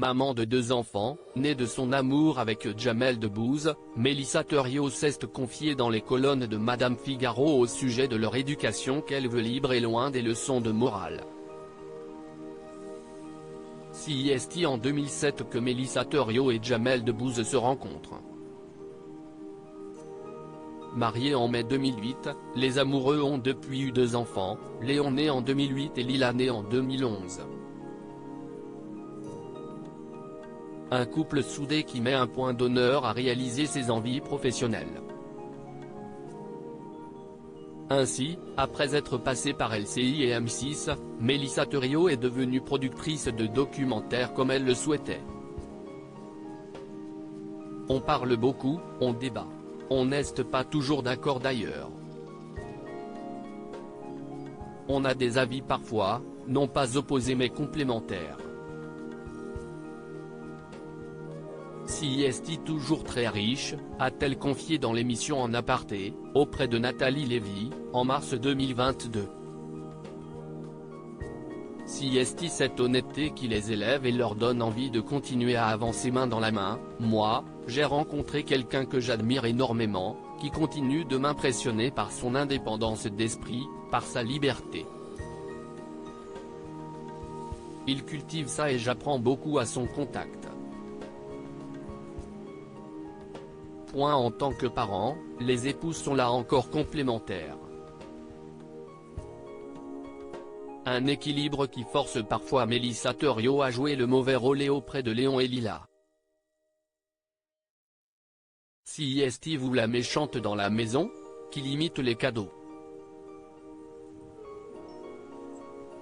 Maman de 2 enfants, née de son amour avec Jamel Debbouze, Mélissa Thériault s'est confiée dans les colonnes de Madame Figaro au sujet de leur éducation qu'elle veut libre et loin des leçons de morale. C'est en 2007 que Mélissa Thériault et Jamel Debbouze se rencontrent. Mariés en mai 2008, les amoureux ont depuis eu 2 enfants, Léon né en 2008 et Lila née en 2011. Un couple soudé qui met un point d'honneur à réaliser ses envies professionnelles. Ainsi, après être passée par LCI et M6, Mélissa Thériault est devenue productrice de documentaires comme elle le souhaitait. On parle beaucoup, on débat. On n'est pas toujours d'accord d'ailleurs. On a des avis parfois, non pas opposés mais complémentaires. C'est toujours très riche, a-t-elle confié dans l'émission En aparté, auprès de Nathalie Lévy, en mars 2022. C'est cette honnêteté qui les élève et leur donne envie de continuer à avancer main dans la main. Moi, j'ai rencontré quelqu'un que j'admire énormément, qui continue de m'impressionner par son indépendance d'esprit, par sa liberté. Il cultive ça et j'apprends beaucoup à son contact. En tant que parents, les épouses sont là encore complémentaires. Un équilibre qui force parfois Mélissa Thériault à jouer le mauvais rôle auprès de Léon et Lila. C'est vous la méchante dans la maison, qui limite les cadeaux?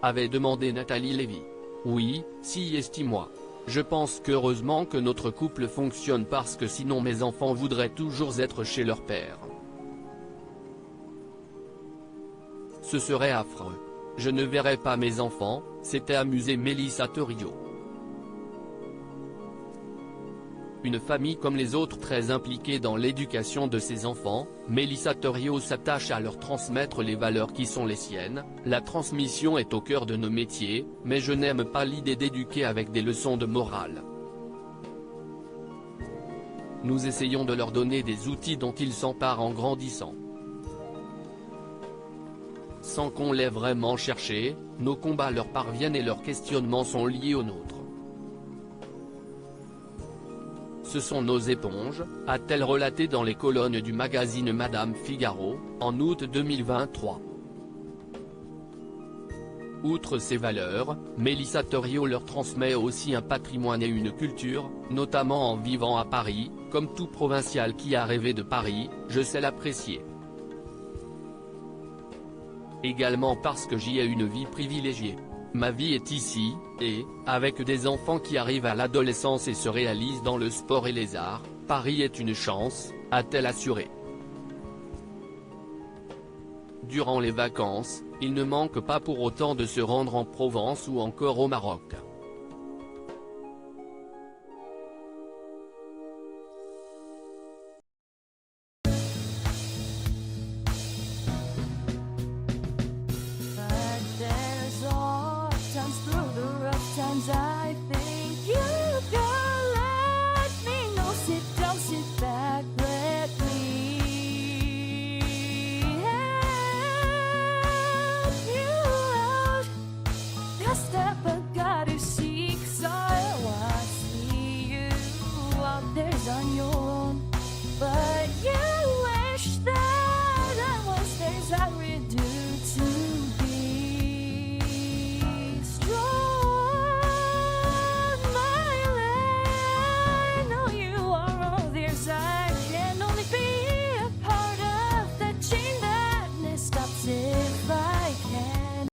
Avait demandé Nathalie Lévy. Oui, c'est moi. Je pense qu'heureusement que notre couple fonctionne parce que sinon mes enfants voudraient toujours être chez leur père. Ce serait affreux. Je ne verrais pas mes enfants, s'était amusée Mélissa Thériault. Une famille comme les autres très impliquée dans l'éducation de ses enfants, Mélissa Thériault s'attache à leur transmettre les valeurs qui sont les siennes. La transmission est au cœur de nos métiers, mais je n'aime pas l'idée d'éduquer avec des leçons de morale. Nous essayons de leur donner des outils dont ils s'emparent en grandissant. Sans qu'on l'ait vraiment cherché, nos combats leur parviennent et leurs questionnements sont liés aux nôtres. Ce sont nos éponges, a-t-elle relaté dans les colonnes du magazine Madame Figaro, en août 2023. Outre ces valeurs, Mélissa Thériault leur transmet aussi un patrimoine et une culture, notamment en vivant à Paris. Comme tout provincial qui a rêvé de Paris, je sais l'apprécier. Également parce que j'y ai une vie privilégiée. Ma vie est ici, et, avec des enfants qui arrivent à l'adolescence et se réalisent dans le sport et les arts, Paris est une chance, a-t-elle assuré. Durant les vacances, il ne manque pas pour autant de se rendre en Provence ou encore au Maroc.